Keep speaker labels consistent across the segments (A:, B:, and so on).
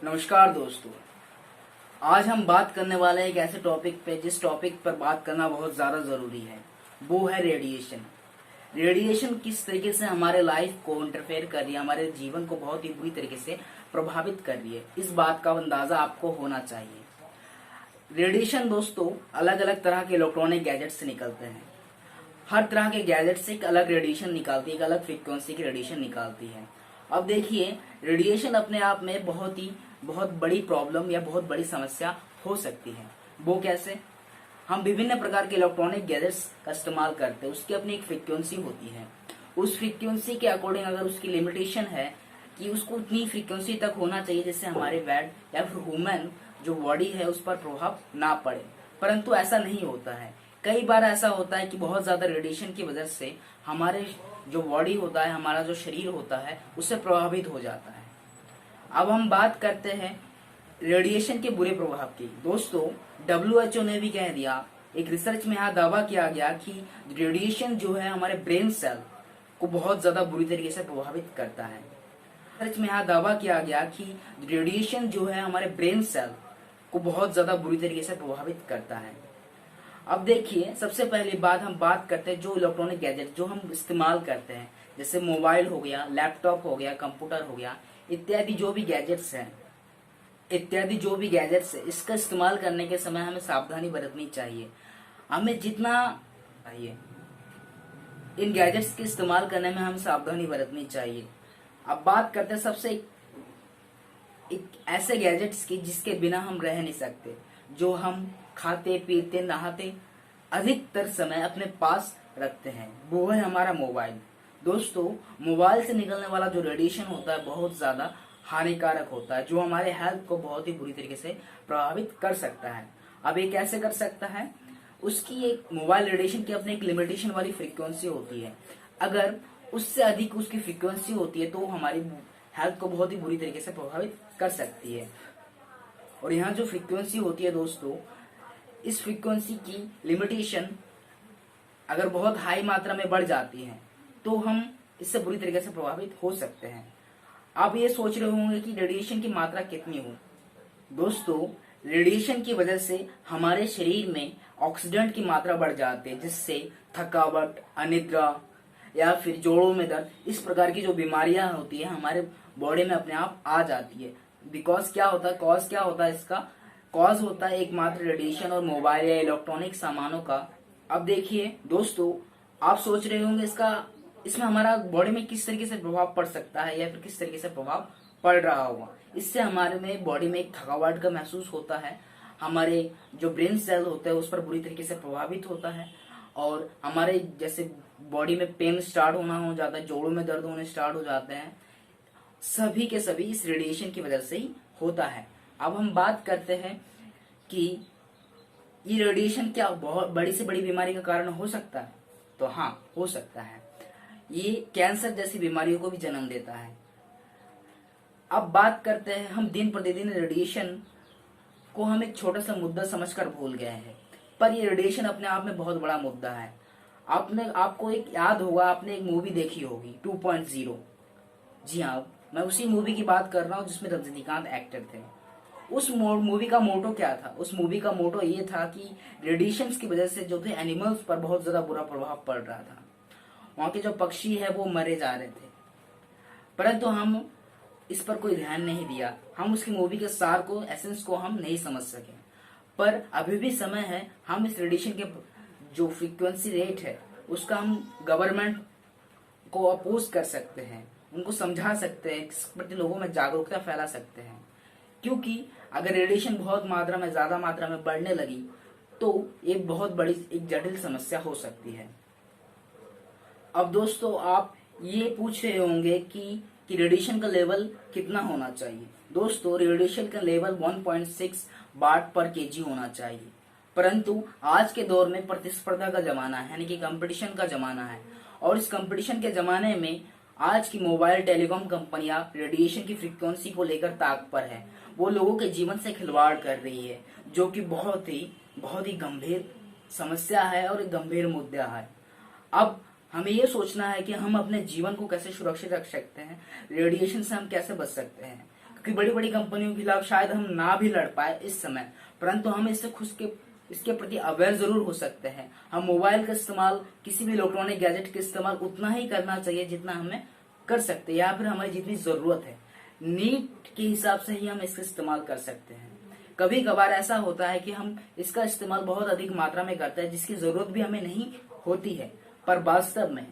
A: नमस्कार दोस्तों। आज हम बात करने वाले हैं एक ऐसे टॉपिक पे जिस टॉपिक पर बात करना बहुत ज़्यादा ज़रूरी है। वो है रेडिएशन। रेडिएशन किस तरीके से हमारे लाइफ को इंटरफेयर कर रही है, हमारे जीवन को बहुत ही बुरी तरीके से प्रभावित कर रही है, इस बात का अंदाज़ा आपको होना चाहिए। रेडिएशन दोस्तों अलग अलग तरह के इलेक्ट्रॉनिक गैजेट से निकलते हैं। हर तरह के गैजेट से एक अलग रेडिएशन निकालती है, एक अलग फ्रीक्वेंसी की रेडिएशन निकालती है। अब देखिए, रेडिएशन अपने आप में बहुत बड़ी प्रॉब्लम या बहुत बड़ी समस्या हो सकती है। वो कैसे? हम विभिन्न प्रकार के इलेक्ट्रॉनिक गैजेट्स का इस्तेमाल करते हैं, उसकी अपनी एक फ्रीक्वेंसी होती है। उस फ्रीक्वेंसी के अकॉर्डिंग अगर उसकी लिमिटेशन है कि उसको उतनी फ्रीक्वेंसी तक होना चाहिए जिससे हमारे बैड या फिर ह्यूमन जो बॉडी है उस पर प्रभाव ना पड़े, परंतु ऐसा नहीं होता है। कई बार ऐसा होता है कि बहुत ज्यादा रेडिएशन की वजह से हमारे जो बॉडी होता है, हमारा जो शरीर होता है, उससे प्रभावित हो जाता है। अब हम बात करते हैं रेडिएशन के बुरे प्रभाव की। दोस्तों WHO ने भी कह दिया, एक रिसर्च में यहाँ दावा किया गया कि रेडिएशन जो है हमारे ब्रेन सेल को बहुत ज्यादा बुरी तरीके से प्रभावित करता है। रिसर्च में यहाँ दावा किया गया कि रेडिएशन जो है हमारे ब्रेन सेल को बहुत ज्यादा बुरी तरीके से प्रभावित करता है। अब देखिए, सबसे पहली बात हम बात करते हैं जो इलेक्ट्रॉनिक गैजेट जो हम इस्तेमाल करते हैं, जैसे मोबाइल हो गया, लैपटॉप हो गया, कंप्यूटर हो गया, इत्यादि जो भी गैजेट्स हैं, इसका इस्तेमाल करने के समय हमें सावधानी बरतनी चाहिए। हमें जितना चाहिए इन गैजेट्स के इस्तेमाल करने में हमें सावधानी बरतनी चाहिए। अब बात करते हैं सबसे एक ऐसे गैजेट्स की जिसके बिना हम रह नहीं सकते, जो हम खाते पीते नहाते अधिकतर समय अपने पास रखते हैं, वो है हमारा मोबाइल। दोस्तों मोबाइल से निकलने वाला जो रेडिएशन होता है बहुत ज्यादा हानिकारक होता है, जो हमारे हेल्थ को बहुत ही बुरी तरीके से प्रभावित कर सकता है। अब ये कैसे कर सकता है? उसकी एक मोबाइल रेडिएशन की अपनी एक लिमिटेशन वाली फ्रीक्वेंसी होती है। अगर उससे अधिक उसकी फ्रीक्वेंसी होती है तो हमारी हेल्थ को बहुत ही बुरी तरीके से प्रभावित कर सकती है। और यहाँ जो फ्रीक्वेंसी होती है दोस्तों, इस फ्रीक्वेंसी की लिमिटेशन अगर बहुत हाई मात्रा में बढ़ जाती है तो हम इससे बुरी तरीके से प्रभावित हो सकते हैं। आप ये सोच रहे होंगे कि रेडिएशन की मात्रा कितनी हो। दोस्तों रेडिएशन की वजह से हमारे शरीर में ऑक्सीडेंट की मात्रा बढ़ जाती है, जिससे थकावट, अनिद्रा या फिर जोड़ों में दर्द, इस प्रकार की जो बीमारियां होती है हमारे बॉडी में अपने आप आ जाती है। बिकॉज क्या होता है, कॉज क्या होता है? इसका कॉज होता है एकमात्र रेडिएशन और मोबाइल या इलेक्ट्रॉनिक सामानों का। अब देखिए दोस्तों, आप सोच रहे होंगे इसमें हमारा बॉडी में किस तरीके से प्रभाव पड़ सकता है या फिर किस तरीके से प्रभाव पड़ रहा होगा। इससे हमारे में बॉडी में एक थकावट का महसूस होता है, हमारे जो ब्रेन सेल होते हैं उस पर बुरी तरीके से प्रभावित होता है, और हमारे जैसे बॉडी में पेन स्टार्ट होना हो जाता है, जोड़ों में दर्द होने स्टार्ट हो जाते हैं। सभी के सभी इस रेडिएशन की वजह से ही होता है। अब हम बात करते हैं कि ये रेडिएशन क्या बहुत बड़ी से बड़ी बीमारी का कारण हो सकता है? तो हाँ, हो सकता है। ये कैंसर जैसी बीमारियों को भी जन्म देता है। अब बात करते हैं, हम दिन प्रतिदिन रेडिएशन को हम एक छोटा सा मुद्दा समझकर भूल गए हैं, पर ये रेडिएशन अपने आप में बहुत बड़ा मुद्दा है। आपको एक याद होगा, आपने एक मूवी देखी होगी 2.0। जी हाँ, मैं उसी मूवी की बात कर रहा हूँ जिसमें रजनीकांत एक्टर थे। उस मूवी का मोटो क्या था? उस मूवी का मोटो ये था कि रेडिएशन की वजह से जो थे एनिमल्स पर बहुत ज्यादा बुरा प्रभाव पड़ रहा था। वहां के जो पक्षी है वो मरे जा रहे थे, परंतु हम इस पर कोई ध्यान नहीं दिया। हम उसकी मूवी के सार को, एसेंस को हम नहीं समझ सके। पर अभी भी समय है, हम इस रेडिएशन के जो फ्रीक्वेंसी रेट है उसका हम गवर्नमेंट को अपोज कर सकते हैं, उनको समझा सकते हैं, इस प्रति लोगों में जागरूकता फैला सकते हैं। क्योंकि अगर रेडिएशन बहुत मात्रा में, ज्यादा मात्रा में बढ़ने लगी तो एक बहुत बड़ी एक जटिल समस्या हो सकती है। अब दोस्तों आप ये पूछ रहे होंगे कि रेडिएशन का लेवल कितना होना चाहिए। दोस्तों रेडिएशन का लेवल 1.6 वाट पर केजी होना चाहिए, परंतु आज के दौर में प्रतिस्पर्धा का जमाना है, यानी कि कंपटीशन का जमाना है, और इस कंपटीशन के जमाने में आज की मोबाइल टेलीकॉम कंपनियां रेडिएशन की फ्रीक्वेंसी को लेकर ताक पर है। वो लोगों के जीवन से खिलवाड़ कर रही है, जो कि बहुत ही गंभीर समस्या है और एक गंभीर मुद्दा है। अब हमें ये सोचना है कि हम अपने जीवन को कैसे सुरक्षित रख सकते हैं, रेडिएशन से हम कैसे बच सकते हैं। क्योंकि बड़ी बड़ी कंपनियों के खिलाफ शायद हम ना भी लड़ पाए इस समय, परंतु हम इसके प्रति अवेयर जरूर हो सकते हैं। हम मोबाइल का इस्तेमाल, किसी भी इलेक्ट्रॉनिक गैजेट का इस्तेमाल उतना ही करना चाहिए जितना हमें कर सकते हैं, या फिर हमारी जितनी जरूरत है, नीड के हिसाब से ही हम इसका इस्तेमाल कर सकते हैं। कभी कभार ऐसा होता है कि हम इसका इस्तेमाल बहुत अधिक मात्रा में करते हैं, जिसकी जरूरत भी हमें नहीं होती है। पर वास्तव में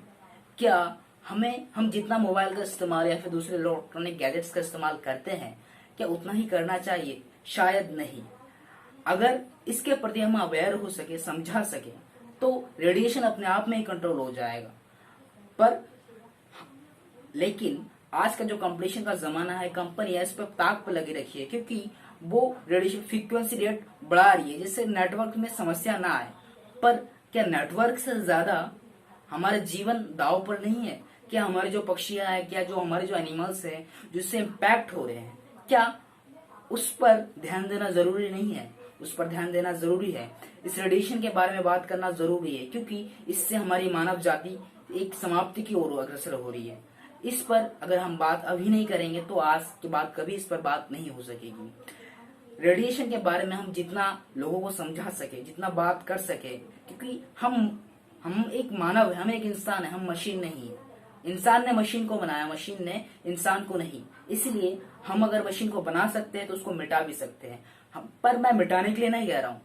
A: क्या हम जितना मोबाइल का इस्तेमाल या फिर दूसरे इलेक्ट्रॉनिक गैजेट्स का इस्तेमाल करते हैं, क्या उतना ही करना चाहिए? शायद नहीं। अगर इसके प्रति हम अवेयर हो सके, समझा सके, तो रेडिएशन अपने आप में ही कंट्रोल हो जाएगा। पर लेकिन आज का जो कंपटीशन का जमाना है, कंपनी इस पर ताक पर लगी रखी है, क्योंकि वो रेडिएशन फ्रीक्वेंसी रेट बढ़ा रही है, जिससे नेटवर्क में समस्या ना आए। पर क्या नेटवर्क से ज्यादा हमारा जीवन दांव पर नहीं है? क्या हमारे जो पक्षियां हैं, क्या जो हमारे जो एनिमल्स हैं जिससे इम्पैक्ट हो रहे हैं, क्या उस पर ध्यान देना जरूरी नहीं है? उस पर ध्यान देना जरूरी है। इस रेडिएशन के बारे में बात करना जरूरी है, क्योंकि इससे हमारी मानव जाति एक समाप्ति की ओर अग्रसर हो रही है। इस पर अगर हम बात अभी नहीं करेंगे तो आज के बाद कभी इस पर बात नहीं हो सकेगी। रेडिएशन के बारे में हम जितना लोगों को समझा सके, जितना बात कर सके, क्योंकि हम एक मानव है, हम एक इंसान है, हम मशीन नहीं है। इंसान ने मशीन को बनाया, मशीन ने इंसान को नहीं। इसलिए हम अगर मशीन को बना सकते हैं तो उसको मिटा भी सकते हैं। पर मैं मिटाने के लिए नहीं कह रहा हूँ,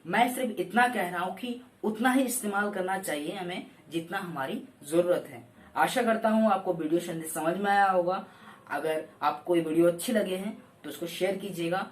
A: मैं सिर्फ इतना कह रहा हूँ कि उतना ही इस्तेमाल करना चाहिए हमें जितना हमारी जरूरत है। आशा करता हूँ आपको वीडियो समझ में आया होगा। अगर आपको ये वीडियो अच्छी लगे हैं तो उसको शेयर कीजिएगा।